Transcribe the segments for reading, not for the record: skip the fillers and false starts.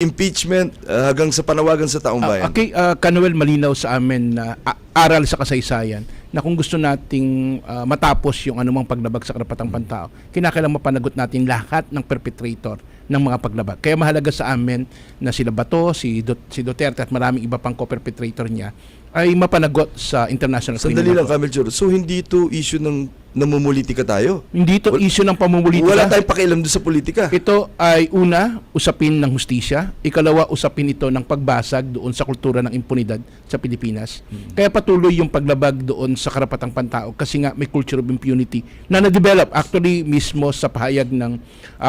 impeachment hanggang sa panawagan sa taong bayan. Okay, Kanuel, malinaw sa amin na aral sa kasaysayan na kung gusto nating matapos yung anumang paglabag sa karapatang pantao, kinakailangan mapanagot natin lahat ng perpetrator ng mga paglabag. Kaya mahalaga sa amin na sila Bato, si Duterte at maraming iba pang co-perpetrator niya ay mapanagot sa International Sandali lang, Criminal Court. Camel Chur. So hindi ito issue ng namumulitika tayo? Hindi ito issue ng pamumulitika. Wala tayong pakialam doon sa politika. Ito ay una, usapin ng hustisya. Ikalawa, usapin ito ng pagbasag doon sa kultura ng impunidad sa Pilipinas. Kaya patuloy yung paglabag doon sa karapatang pantao kasi nga may culture of impunity na na-develop actually mismo sa pahayag ng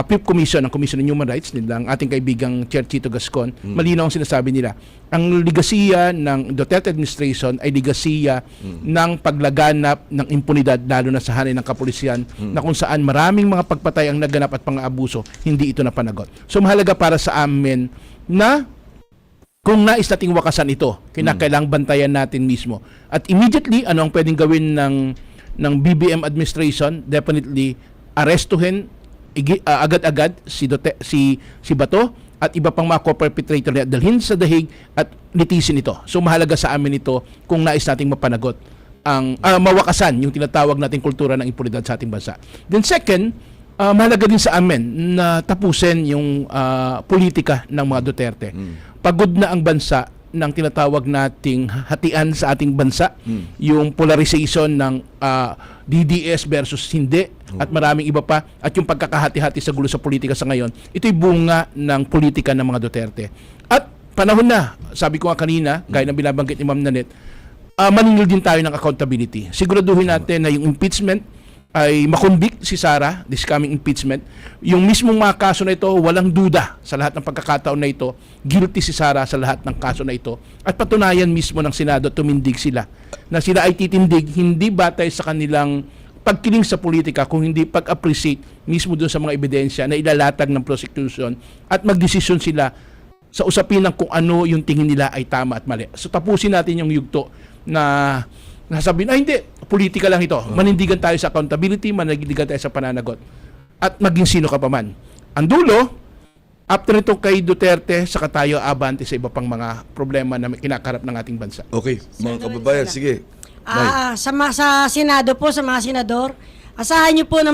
PIP Commission, ng Commission on Human Rights, nilang ating kaibigang Chair Chito Gascon. Malinaw ang sinasabi nila. Ang ligasiya ng Duterte administration ay ligasiya ng paglaganap ng impunidad lalo na sa hanay ng kapulisyan na kung saan maraming mga pagpatay ang naganap at pang-aabuso, hindi ito napanagot. So mahalaga para sa amin na kung nais nating wakasan ito, kinakailangang bantayan natin mismo. At immediately, ano ang pwedeng gawin ng BBM administration? Definitely, arestuhin agad-agad si Bato at iba pang mga co-perpetrator niya, dalhin sa dahig at litisin ito. So mahalaga sa amin ito kung nais nating mapanagot ang mawakasan yung tinatawag nating kultura ng impunidad sa ating bansa. Then second, mahalaga din sa amin na tapusin yung politika ng mga Duterte. Pagod na ang bansa ng tinatawag nating hatian sa ating bansa, yung polarization ng DDS versus hindi at maraming iba pa, at yung pagkakahati-hati sa gulo sa politika sa ngayon, ito'y bunga ng politika ng mga Duterte. At panahon na, sabi ko nga kanina, gaya ng binabanggit ni Ma'am Nanette, maningil din tayo ng accountability. Siguraduhin natin na yung impeachment ay makonvict si Sara, this coming impeachment. Yung mismong mga kaso na ito, walang duda sa lahat ng pagkakataon na ito, guilty si Sara sa lahat ng kaso na ito. At patunayan mismo ng Senado, tumindig sila. Na sila ay titindig, hindi batay sa kanilang pagkiling sa politika, kung hindi pag-appreciate mismo doon sa mga ebidensya na ilalatag ng prosecution at magdesisyon sila sa usapin ng kung ano yung tingin nila ay tama at mali. So tapusin natin yung yugto na nasabihin, hindi, politika lang ito. Manindigan tayo sa accountability, manindigan tayo sa pananagot. At maging sino ka pa man. Ang dulo, after ito kay Duterte, saka tayo abante sa iba pang mga problema na kinakarap ng ating bansa. Okay, mga kababayan, sige. Sa Senado po, sa mga senador, asahan niyo po na